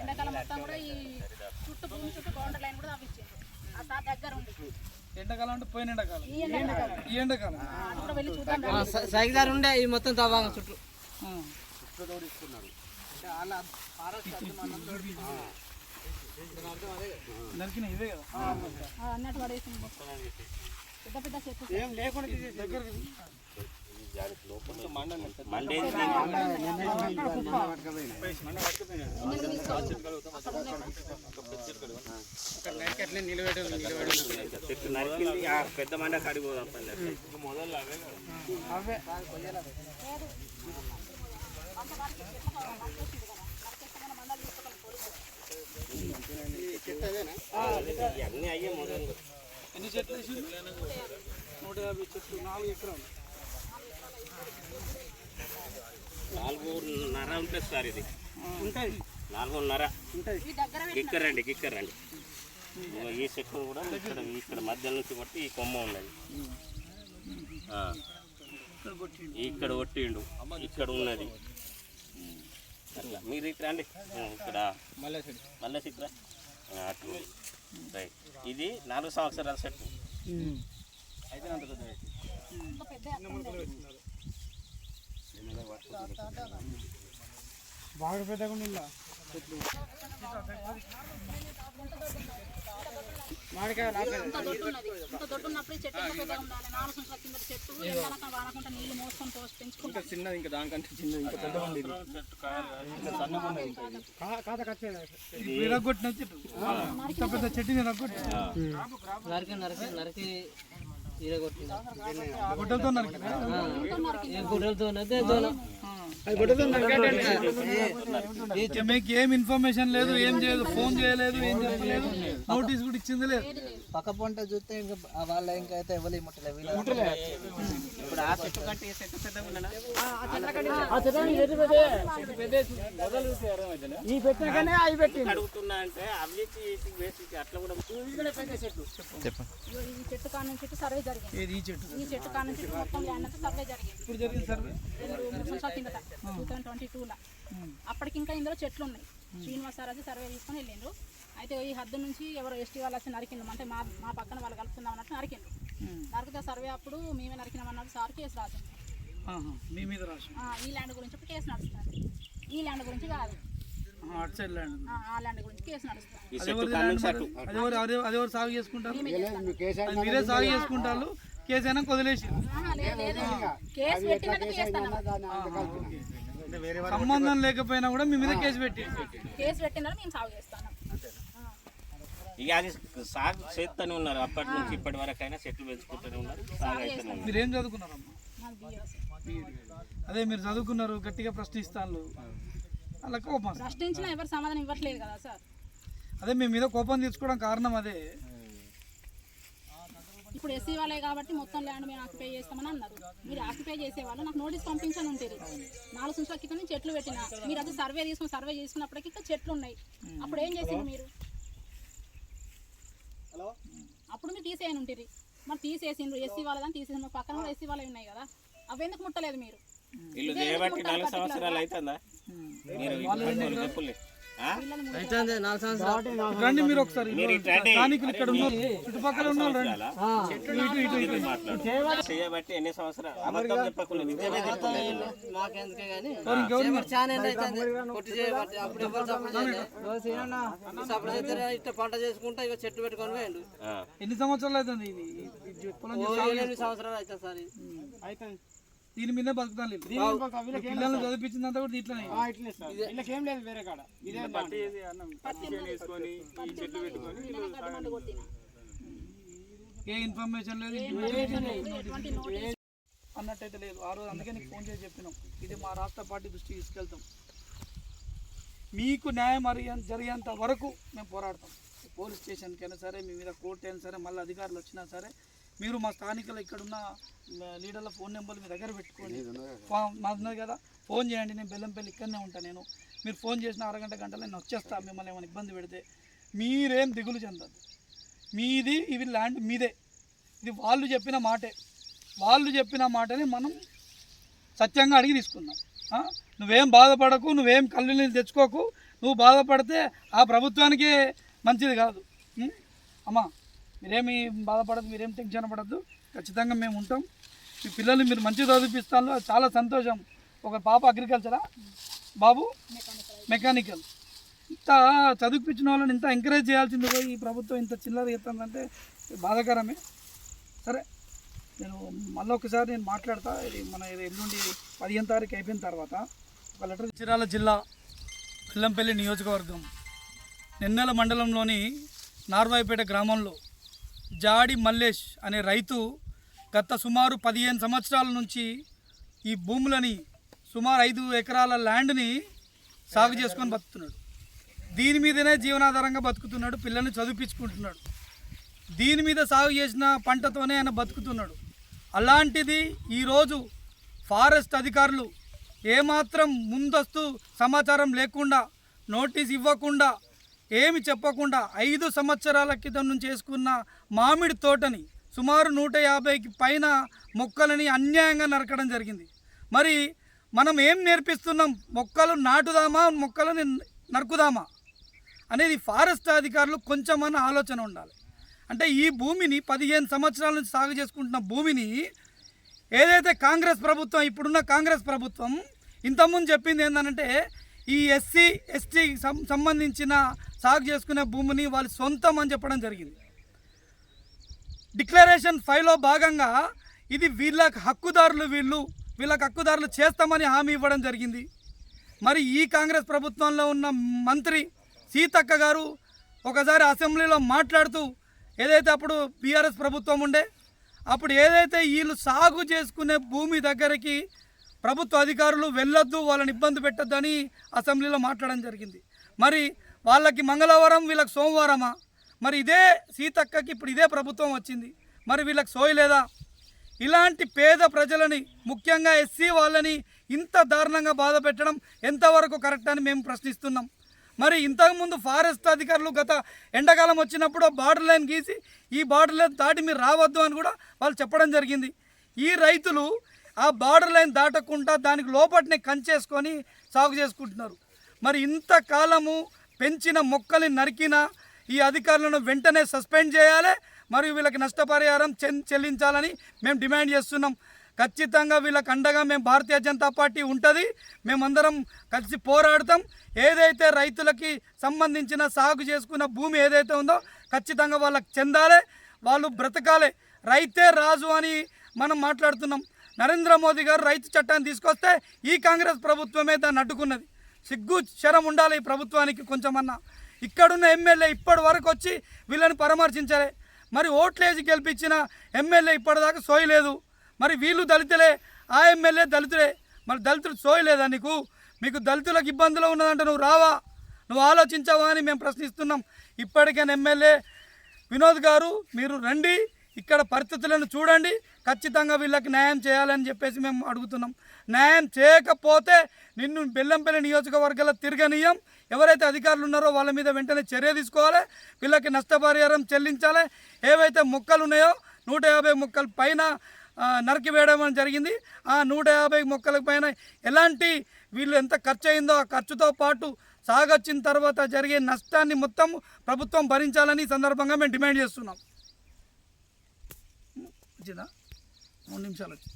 ఎండాకాలం మొత్తం కూడా ఈ చుట్టూ భూమి చుట్టూ బౌండరీ లైన్ కూడా తవ్వించారు. ఆ సార్ దగ్గర ఉంది. ఎండాకాలం అంటే పోయిన ఎండాకాలం, ఈ ఎండాకాలం సైకిల్ ఉండే ఈ మొత్తం తవ్వాగా చుట్టూ నరికిన ఇవే కదా అన్నట్టు పడేసి పెద్ద పెద్ద చెట్లు ఏం లేకుండా దగ్గర పెద్ద మండ కడిపోదాం అవే అన్నీ అయ్యే మొదలు. ఎన్ని చెట్లు వేసి 150 చెట్లు 4 ఎకరాలు 4.5 ఉంటుంది సార్. ఇది ఉంటాయి 4.5 ఉంటాయి. గిక్కరండి గిక్కరండి. ఈ చెట్లు కూడా ఇక్కడ మధ్య నుంచి బట్టి ఈ కొమ్మ ఉన్నది. ఇక్కడ కొట్టిండు, ఇక్కడ ఉన్నది. అట్లా మీరు ఇక్కడ రండి. ఇక్కడ మళ్ళీ ఇక్కడ అట్లా రైట్. ఇది 4 సంవత్సరాల చెట్టు. అయితే అంత బాగా పెద్దగా ఉందా చెట్లు. చిన్నది ఇంకా దానికంటే చిన్నది ఇంకా పెద్దగా ఉంది. విరగొట్టిన చెట్టు, ఇంత పెద్ద చెట్టు విరగొట్టి నరికి గుడ్డలతో నరికి మీకు ఏం ఇన్ఫర్మేషన్ లేదు, ఏం చేయలేదు, ఫోన్ చేయలేదు, ఏం చెప్పలేదు, నోటీస్ కూడా ఇచ్చింది లేదు. పక్క పంట చూస్తే వాళ్ళ ఇంకైతే ఎవరు ముట్టలేదు. ఇప్పుడు ఆ చెట్టు కంటే ఈ చెట్టు పెద్దగా ఉండనా? అడుగుతున్నా అంటే అవికి అట్లా కూడా చెట్టు కాడ నుంచి సర్వే జరిగింది. ఈ చెట్టు కాడ నుంచి మొత్తం ల్యాండ్ అంతా సర్వే జరిగింది. ఇప్పుడు జరిగింది సర్వే 2022లో. అప్పటికి ఇంకా ఇందులో చెట్లు ఉన్నాయి. శ్రీనివాస్ సార్ అది సర్వే తీసుకొని వెళ్ళిండ్రు. అయితే ఈ హద్దు నుంచి ఎవరో ఎస్టీ వాళ్ళు వచ్చి నరికిండ్రు. అంటే మా పక్కన వాళ్ళు కలుపుకుందాం అన్నట్టు నరికిండ్రు. నరికితే సర్వే అప్పుడు మేమే నరికినామన్నాడు సార్. కేసు రాసింది మీ మీద రాసి. ఈ ల్యాండ్ గురించి ఇప్పుడు కేసు నడుస్తుంది. ఈ ల్యాండ్ గురించి కాదు, ఆ ల్యాండ్ గురించి కేసు నడుస్తుంది. అదెవరు సాగు చేసుకుంటారు? మీరే సాగు చేసుకుంటారు. కేసు అయినా వదిలేసి సంబంధం లేకపోయినా కూడా మీ మీద కేసు పెట్టినారు. మేము సాగు చేస్తాను. ఇక అది సాగు చేస్తూనే ఉన్నారు. అప్పటి నుంచి ఇప్పటి వరకు అయినా చెట్లు పెంచుకుంటూనే ఉన్నారు, సాగు అయితేనే ఉన్నారు. మీరేం చదువుకున్నారమ్మా? అదే మీరు చదువుకున్నారు, గట్టిగా ప్రశ్నిస్తాను. అలా కోపం ప్రశ్నించినా ఎవరు సమాధానం ఇవ్వట్లేదు కదా సార్. అదే మీ మీద కోపం తీర్చుకోవడం కారణం అదే. ఇప్పుడు ఎస్సీ వాళ్ళే కాబట్టి మొత్తం ల్యాండ్ మేము ఆక్యుపై చేస్తామని అన్నారు. మీరు ఆక్యుపై చేసేవాళ్ళు నాకు నోటీస్ పంపించని ఉంటుంది. 4 సంవత్సరాల క్రితం నుంచి చెట్లు పెట్టినా మీరు అది సర్వే చేసుకున్నప్పటికీ ఇంకా చెట్లు ఉన్నాయి. అప్పుడు ఏం చేసింది మీరు? అప్పుడు మీరు తీసేయని ఉంటుంది. మరి తీసేసిండ్రు, ఎస్సీ వాళ్ళదని తీసేసిండ్రు. పక్కన కూడా ఎస్సీ వాళ్ళే ఉన్నాయి కదా, అవి ఎందుకు ముట్టలేదు మీరు? ఇల్లు చేయబట్టి 4 సంవత్సరాలు అవుతుందా? రండి మీరు ఒకసారి, స్థానికులు ఇక్కడ ఉన్న చుట్టుపక్కల ఉన్న చేయబట్టి ఎన్ని సంవత్సరాలు అబద్ధం చెప్పకుండా నిజమే చెప్తలేదు. పంట చేసుకుంటా ఇక చెట్టు పెట్టుకొని పోయిండు. ఎన్ని సంవత్సరాలు అవుతుంది? 8 సంవత్సరాలు అవుతుంది సార్. అయితే దీని మీద బతుకుతాను. పిల్లల్ని చదివించిందంతా కూడా ఇట్లనే. ఏం లేదు వేరే కాడ ఏ ఇన్ఫర్మేషన్ లేదు అన్నట్టయితే లేదు ఆ రోజు. అందుకే నీకు ఫోన్ చేసి చెప్పినాం, ఇది మా రాష్ట్ర పార్టీ దృష్టికి తీసుకెళ్తాం. మీకు న్యాయం జరిగేంత వరకు మేము పోరాడతాం. పోలీస్ స్టేషన్కి అయినా సరే, మీ మీద కోర్టు అయినా సరే, మళ్ళీ అధికారులు వచ్చినా సరే, మీరు మా స్థానికులు ఇక్కడున్న లీడర్ల ఫోన్ నెంబర్లు మీ దగ్గర పెట్టుకోండి. మాది కదా, ఫోన్ చేయండి. నేను బెల్లంపల్లి ఇక్కడనే ఉంటాను. నేను మీరు ఫోన్ చేసిన అరగంట గంటలో నేను వచ్చేస్తాను. మిమ్మల్ని ఏమైనా ఇబ్బంది పెడితే మీరేం దిగులు చెందద్దు. మీది ఇవి ల్యాండ్ మీదే. ఇది వాళ్ళు చెప్పిన మాటే. వాళ్ళు చెప్పిన మాటని మనం సత్యంగా అడిగి తీసుకుందాం. నువ్వేం బాధపడకు, నువ్వేం కళ్ళు నీళ్ళు తెచ్చుకోకు. నువ్వు బాధపడితే ఆ ప్రభుత్వానికే మంచిది కాదు. అమ్మా మీరేమి బాధపడద్దు, మీరేం టెన్షన్ పడద్దు. ఖచ్చితంగా మేము ఉంటాం. మీ పిల్లల్ని మీరు మంచిగా చదివిపిస్తాను, చాలా సంతోషం. ఒక పాప అగ్రికల్చరా, బాబు మెకానికల్. ఇంత చదివిపించిన వాళ్ళని ఇంత ఎంకరేజ్ చేయాల్సింది పోయి ఈ ప్రభుత్వం ఇంత చిల్లర చేస్తుందంటే బాధాకరమే. సరే నేను మళ్ళీ ఒకసారి నేను మాట్లాడతా. ఇది మన ఎల్లుండి 15వ తారీఖు అయిపోయిన తర్వాత ఒక లెటర్. చిరాల జిల్లా బెల్లంపల్లి నియోజకవర్గం నెన్నెల మండలంలోని నార్వాయిపేట గ్రామంలో జాడి మల్లేష్ అనే రైతు గత సుమారు 15 సంవత్సరాల నుంచి ఈ భూములని సుమారు 5 ఎకరాల ల్యాండ్ని సాగు చేసుకొని బతుకుతున్నాడు. దీని మీదనే జీవనాధారంగా బతుకుతున్నాడు, పిల్లల్ని చదివించుకుంటున్నాడు. దీని మీద సాగు చేసిన పంటతోనే ఆయన బతుకుతున్నాడు. అలాంటిది ఈరోజు ఫారెస్ట్ అధికారులు ఏమాత్రం ముందస్తు సమాచారం లేకుండా, నోటీస్ ఇవ్వకుండా, ఏమి చెప్పకుండా 5 సంవత్సరాల క్రితం నుంచి వేసుకున్న మామిడి తోటని సుమారు 150కి పైన మొక్కలని అన్యాయంగా నరకడం జరిగింది. మరి మనం ఏం నేర్పిస్తున్నాం? మొక్కలు నాటుదామా, మొక్కలని నరుకుదామా అనేది ఫారెస్ట్ అధికారులు కొంచెమన్నా ఆలోచన ఉండాలి. అంటే ఈ భూమిని 15 సంవత్సరాల నుంచి సాగు చేసుకుంటున్న భూమిని ఏదైతే కాంగ్రెస్ ప్రభుత్వం, ఇప్పుడున్న కాంగ్రెస్ ప్రభుత్వం ఇంతకుముందు చెప్పింది ఏంటంటే ఈ ఎస్సీ ఎస్టీకి సంబంధించిన సాగు చేసుకునే భూమిని వాళ్ళ సొంతం అని చెప్పడం జరిగింది. డిక్లరేషన్ 5లో భాగంగా ఇది వీళ్ళకి హక్కుదారులు, వీళ్ళకి హక్కుదారులు చేస్తామని హామీ ఇవ్వడం జరిగింది. మరి ఈ కాంగ్రెస్ ప్రభుత్వంలో ఉన్న మంత్రి సీతక్క గారు ఒకసారి అసెంబ్లీలో మాట్లాడుతూ ఏదైతే అప్పుడు బీఆర్ఎస్ ప్రభుత్వం ఉండే అప్పుడు ఏదైతే వీళ్ళు సాగు చేసుకునే భూమి దగ్గరికి ప్రభుత్వ అధికారులు వెళ్ళొద్దు, వాళ్ళని ఇబ్బంది పెట్టొద్దని అసెంబ్లీలో మాట్లాడడం జరిగింది. మరి వాళ్ళకి మంగళవారం, వీళ్ళకి సోమవారమా? మరి ఇదే సీతక్కకి ఇప్పుడు ఇదే ప్రభుత్వం వచ్చింది, మరి వీళ్ళకి సోయలేదా? ఇలాంటి పేద ప్రజలని, ముఖ్యంగా ఎస్సీ వాళ్ళని ఇంత దారుణంగా బాధ పెట్టడం ఎంతవరకు కరెక్ట్ అని మేము ప్రశ్నిస్తున్నాం. మరి ఇంతకుముందు ఫారెస్ట్ అధికారులు గత ఎండాకాలం వచ్చినప్పుడు బార్డర్ లైన్ గీసి ఈ బార్డర్ లైన్ దాటి మీరు రావద్దు అని కూడా వాళ్ళు చెప్పడం జరిగింది. ఈ రైతులు ఆ బార్డర్ లైన్ దాటకుండా దానికి లోపటినే కంచేసుకొని సాగు చేసుకుంటున్నారు. మరి ఇంతకాలము పెంచిన మొక్కల్ని నరికిన ఈ అధికారులను వెంటనే సస్పెండ్ చేయాలి, మరియు వీళ్ళకి నష్టపరిహారం చెల్లించాలని మేము డిమాండ్ చేస్తున్నాం. ఖచ్చితంగా వీళ్ళకి అండగా మేము భారతీయ జనతా పార్టీ ఉంటుంది. మేమందరం కలిసి పోరాడతాం. ఏదైతే రైతులకి సంబంధించిన సాగు చేసుకున్న భూమి ఏదైతే ఉందో ఖచ్చితంగా వాళ్ళకి చెందాలి, వాళ్ళు బ్రతకాలి. రైతే రాజు అని మనం మాట్లాడుతున్నాం. నరేంద్ర మోదీ గారు రైతు చట్టాన్ని తీసుకొస్తే ఈ కాంగ్రెస్ ప్రభుత్వమే దాన్ని అడ్డుకున్నది. సిగ్గు శరం ఉండాలి ఈ ప్రభుత్వానికి కొంచెమన్నా. ఇక్కడున్న ఎమ్మెల్యే ఇప్పటి వరకు వచ్చి వీళ్ళని పరామర్శించాలి. మరి ఓట్లేసి గెలిపించిన ఎమ్మెల్యే ఇప్పటిదాకా సోయలేదు. మరి వీళ్ళు దళితులే, ఆ ఎమ్మెల్యే దళితులే. మరి దళితులు సోయలేదా నీకు? మీకు దళితులకు ఇబ్బందులు ఉన్నదంటే నువ్వు రావా, నువ్వు ఆలోచించావా అని మేము ప్రశ్నిస్తున్నాం. ఇప్పటికైనా ఎమ్మెల్యే వినోద్ గారు మీరు రండి, ఇక్కడ పరిస్థితులను చూడండి, ఖచ్చితంగా వీళ్ళకి న్యాయం చేయాలని చెప్పేసి మేము అడుగుతున్నాం. న్యాయం చేయకపోతే నిన్ను బెల్లంపల్లి నియోజకవర్గాల్లో తిరగనీయం. ఎవరైతే అధికారులు ఉన్నారో వాళ్ళ మీద వెంటనే చర్య తీసుకోవాలి, వీళ్ళకి నష్టపరిహారం చెల్లించాలి. ఏవైతే మొక్కలు ఉన్నాయో 150 మొక్కల పైన నరికి వేయడం జరిగింది. ఆ 150 మొక్కల పైన ఎలాంటి వీళ్ళు ఎంత ఖర్చు అయిందో ఆ ఖర్చుతో పాటు సాగొచ్చిన తర్వాత జరిగే నష్టాన్ని మొత్తం ప్రభుత్వం భరించాలని ఈ సందర్భంగా మేము డిమాండ్ చేస్తున్నాం. 3 నిమిషాలు వచ్చి